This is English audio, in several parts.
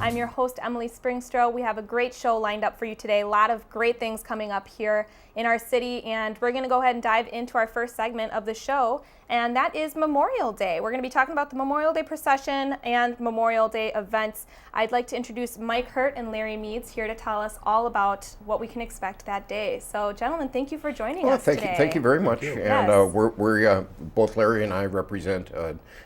I'm your host, Emily Springstrow. We have a great show lined up for you today. A lot of great things coming up here in our city, and we're going to go ahead and dive into our first segment of the show, and that is Memorial Day. We're going to be talking about the Memorial Day procession and Memorial Day events. I'd like to introduce Mike Hurt and Larry Meads here to tell us all about what we can expect that day. So, gentlemen, thank you for joining us today. Thank you very much. Yes. And we're both Larry and I represent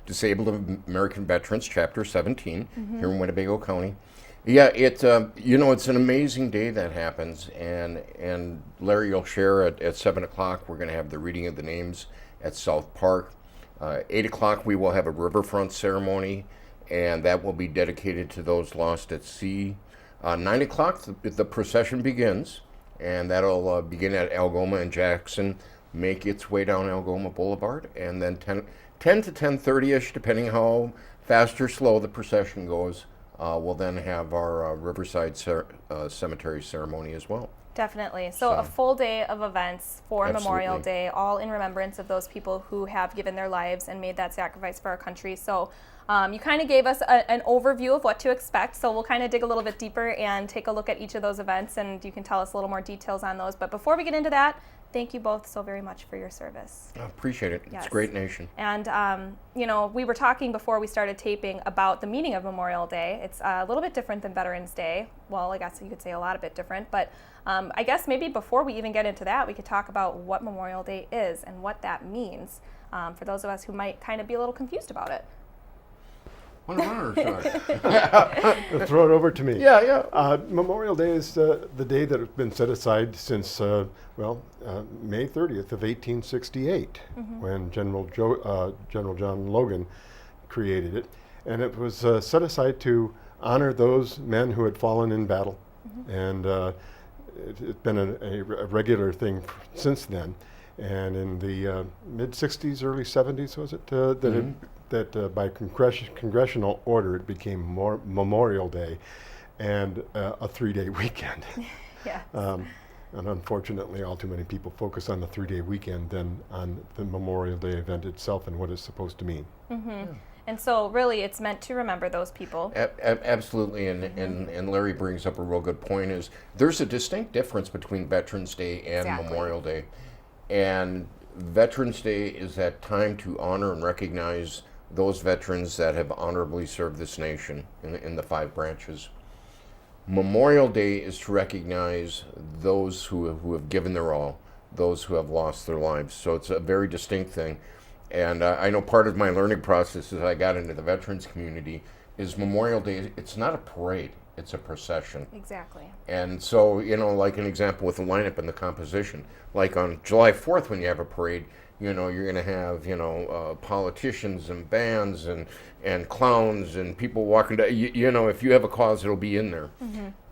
Disabled American Veterans, Chapter 17, here in Winnebago County. Yeah, it's an amazing day that happens, and Larry will share at 7 o'clock. We're going to have the reading of the names at South Park. 8 o'clock we will have a riverfront ceremony, and that will be dedicated to those lost at sea. 9 o'clock the procession begins, and that'll begin at Algoma and Jackson, make its way down Algoma Boulevard, and then 10 to 10:30ish, depending how fast or slow the procession goes. We'll then have our Riverside Cemetery ceremony as well. Definitely. So a full day of events for Absolutely. Memorial Day, all in remembrance of those people who have given their lives and made that sacrifice for our country. So you kind of gave us an overview of what to expect. So we'll kind of dig a little bit deeper and take a look at each of those events, and you can tell us a little more details on those. But before we get into that, thank you both so very much for your service. I appreciate it. Yes. It's a great nation. And, we were talking before we started taping about the meaning of Memorial Day. It's a little bit different than Veterans Day. Well, I guess you could say a lot of bit different. But I guess maybe before we even get into that, we could talk about what Memorial Day is and what that means for those of us who might kind of be a little confused about it. Throw it over to me. Yeah. Memorial Day is the day that has been set aside since, May 30th of 1868, when General John Logan created it. And it was set aside to honor those men who had fallen in battle. And it's been a regular thing since then. And in the mid-60s, early 70s, was it, that by congressional order it became Memorial Day and a 3-day weekend. Yes. And unfortunately, all too many people focus on the 3-day weekend than on the Memorial Day event itself and what it's supposed to mean. And so really it's meant to remember those people. Absolutely, and Larry brings up a real good point, is there's a distinct difference between Veterans Day and Memorial Day. And Veterans Day is that time to honor and recognize those veterans that have honorably served this nation in the 5 branches. Memorial Day is to recognize those who have given their all, those who have lost their lives. So it's a very distinct thing. And I know part of my learning process as I got into the veterans community is Memorial Day, it's not a parade, it's a procession. Exactly. And so, like an example with the lineup and the composition, like on July 4th when you have a parade, you're going to have, politicians and bands and clowns and people walking down. If you have a cause, it'll be in there.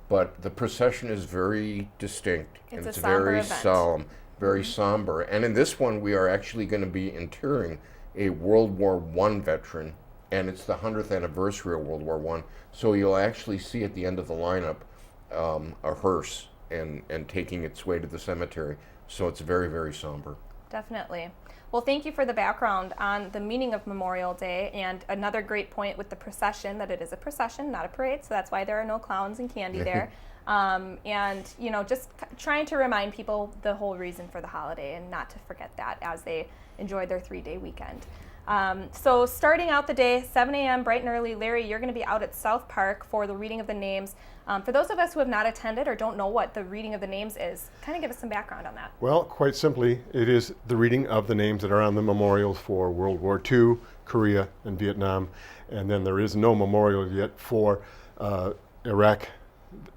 But the procession is very distinct. It's and a somber very event. solemn, very somber. And in this one, we are actually going to be interring a World War I veteran, and it's the 100th anniversary of World War I. So you'll actually see at the end of the lineup a hearse and taking its way to the cemetery. So it's very, very somber. Definitely. Well, thank you for the background on the meaning of Memorial Day, and another great point with the procession, that it is a procession, not a parade, so that's why there are no clowns and candy there. Just trying to remind people the whole reason for the holiday and not to forget that as they enjoy their 3-day weekend. So starting out the day, 7 a.m. bright and early. Larry, you're going to be out at South Park for the reading of the names. For those of us who have not attended or don't know what the reading of the names is, kind of give us some background on that. Well, quite simply, it is the reading of the names that are on the memorials for World War II, Korea, and Vietnam. And then there is no memorial yet for Iraq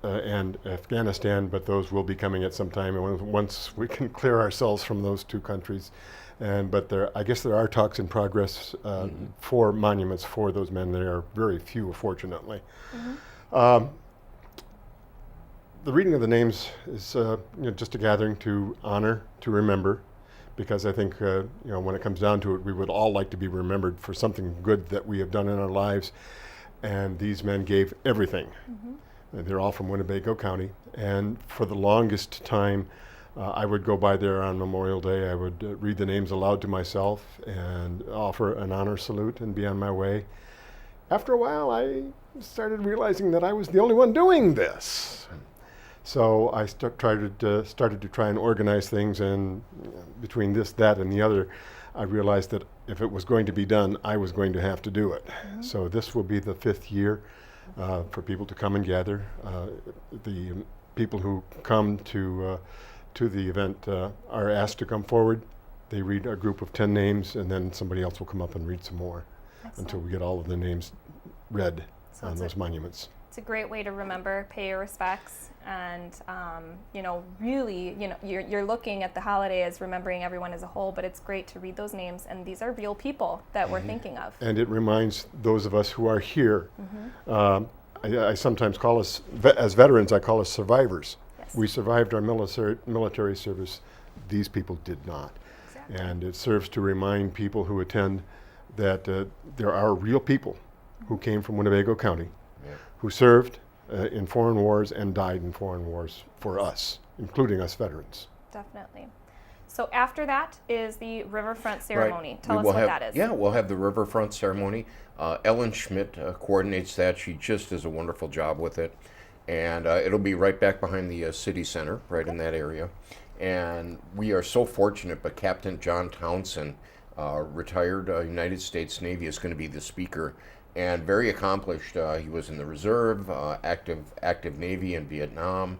and Afghanistan, but those will be coming at some time once we can clear ourselves from those 2 countries. But I guess there are talks in progress for monuments for those men. There are very few, fortunately. The reading of the names is just a gathering to honor, to remember, because I think when it comes down to it, we would all like to be remembered for something good that we have done in our lives. And these men gave everything. They're all from Winnebago County, and for the longest time, I would go by there on Memorial Day. I would read the names aloud to myself and offer an honor salute and be on my way. After a while, I started realizing that I was the only one doing this. So I started to try and organize things, and between this, that, and the other, I realized that if it was going to be done, I was going to have to do it. So this will be the 5th year for people to come and gather. The people who come to the event are asked to come forward. They read a group of 10 names, and then somebody else will come up and read some more. Excellent. Until we get all of the names read So on it's those monuments. It's a great way to remember, pay your respects, and really, you're looking at the holiday as remembering everyone as a whole. But it's great to read those names, and these are real people that we're thinking of. And it reminds those of us who are here. I sometimes call us, as veterans, I call us survivors. Yes. We survived our military service. These people did not. Exactly. And it serves to remind people who attend that there are real people who came from Winnebago County, who served in foreign wars and died in foreign wars for us, including us veterans. Definitely. So after that is the riverfront ceremony. Right. Tell us what that is. Yeah, we'll have the riverfront ceremony. Ellen Schmidt coordinates that. She just does a wonderful job with it. And it'll be right back behind the city center, right in that area. And we are so fortunate, but Captain John Townsend, retired United States Navy, is going to be the speaker. And very accomplished. He was in the reserve, active Navy in Vietnam.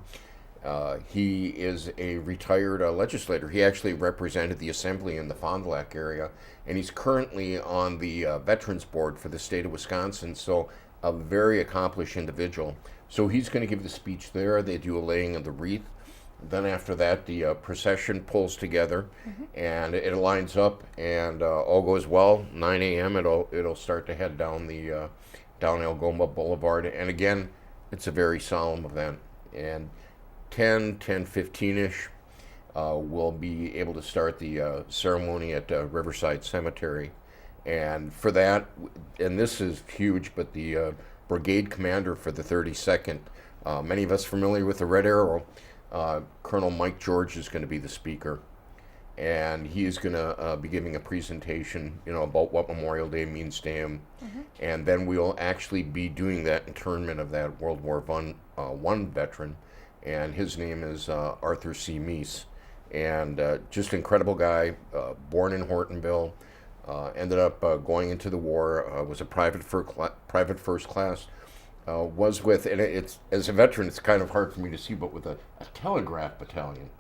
He is a retired legislator. He actually represented the assembly in the Fond du Lac area, and he's currently on the Veterans Board for the state of Wisconsin, so a very accomplished individual. So he's going to give the speech there. They do a laying of the wreath. Then after that, the procession pulls together, and it lines up, and all goes well. 9 a.m. It'll start to head down the down Algoma Boulevard, and again, it's a very solemn event. And 10:15ish, we'll be able to start the ceremony at Riverside Cemetery, and for that, and this is huge, but the brigade commander for the 32nd, many of us familiar with the Red Arrow. Colonel Mike George is going to be the speaker, and he is going to be giving a presentation, about what Memorial Day means to him, and then we'll actually be doing that interment of that World War I veteran, and his name is Arthur C. Meese, and just incredible guy, born in Hortonville, ended up going into the war, was a private first class. Was with, and it's as a veteran, it's kind of hard for me to see, but with a telegraph battalion,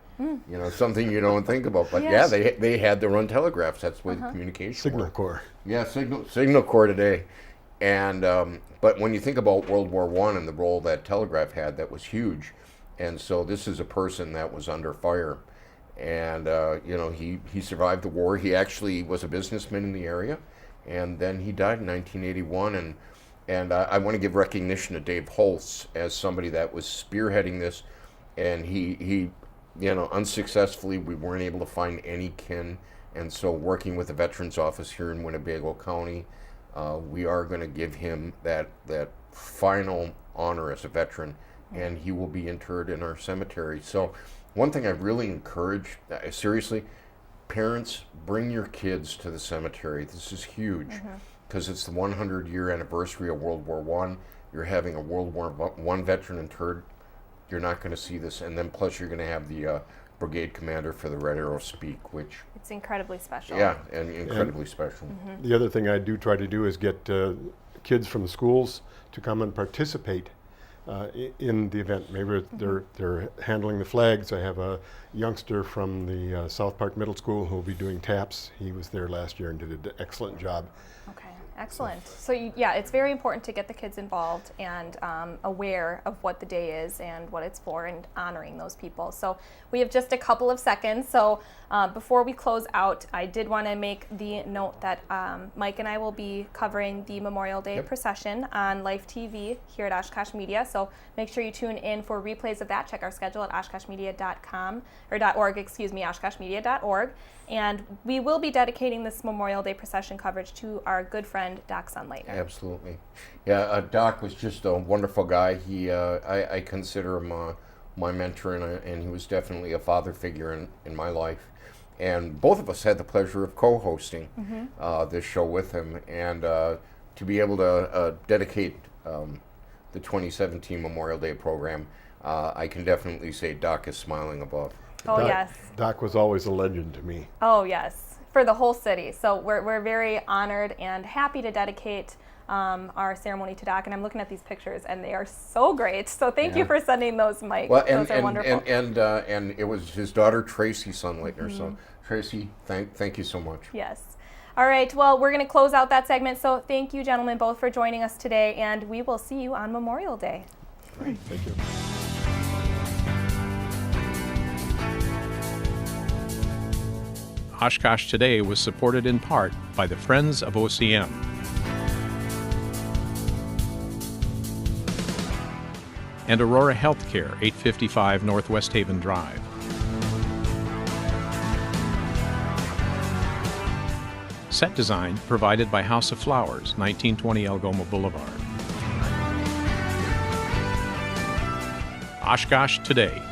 something you don't think about. But Yes. yeah, they had to run telegraphs. That's the way the communication Signal worked. Corps. Yeah, Signal Corps today. And but when you think about World War I and the role that telegraph had, that was huge. And so this is a person that was under fire, and he survived the war. He actually was a businessman in the area, and then he died in 1981. And I want to give recognition to Dave Holtz as somebody that was spearheading this, and he unsuccessfully, we weren't able to find any kin, and so working with the Veterans Office here in Winnebago County, we are going to give him that final honor as a veteran, and he will be interred in our cemetery. So one thing I really encourage, seriously, parents, bring your kids to the cemetery. This is huge. Because it's the 100-year anniversary of World War I. You're having a World War I veteran interred. You're not going to see this. And then plus you're going to have the brigade commander for the Red Arrow speak, which... It's incredibly special. Yeah, and incredibly special. The other thing I do try to do is get kids from the schools to come and participate in the event. Maybe they're handling the flags. I have a youngster from the South Park Middle School who will be doing taps. He was there last year and did an excellent job. Okay, excellent. So it's very important to get the kids involved and aware of what the day is and what it's for, and honoring those people. So we have just a couple of seconds. So before we close out, I did want to make the note that Mike and I will be covering the Memorial Day procession on Life TV here at Oshkosh Media. So make sure you tune in for replays of that. Check our schedule at oshkoshmedia.com or .org, oshkoshmedia.org. And we will be dedicating this Memorial Day procession coverage to our good friend, Doc Sunlighter. Absolutely. Yeah, Doc was just a wonderful guy. He, I consider him my mentor, and he was definitely a father figure in my life. And both of us had the pleasure of co-hosting this show with him. And to be able to dedicate the 2017 Memorial Day program, I can definitely say Doc is smiling above. Oh, yes. Doc was always a legend to me. Oh, yes, for the whole city. So we're very honored and happy to dedicate our ceremony to Doc. And I'm looking at these pictures, and they are so great. So thank you for sending those, Mike. Well, those are wonderful. And it was his daughter Tracy Sunleitner. So Tracy, thank you so much. Yes. All right, well, we're going to close out that segment. So thank you, gentlemen, both for joining us today, and we will see you on Memorial Day. Great, thank you. Oshkosh Today was supported in part by the Friends of OCM. And Aurora Healthcare, 855 Northwest Haven Drive. Set design provided by House of Flowers, 1920 Algoma Boulevard. Oshkosh Today.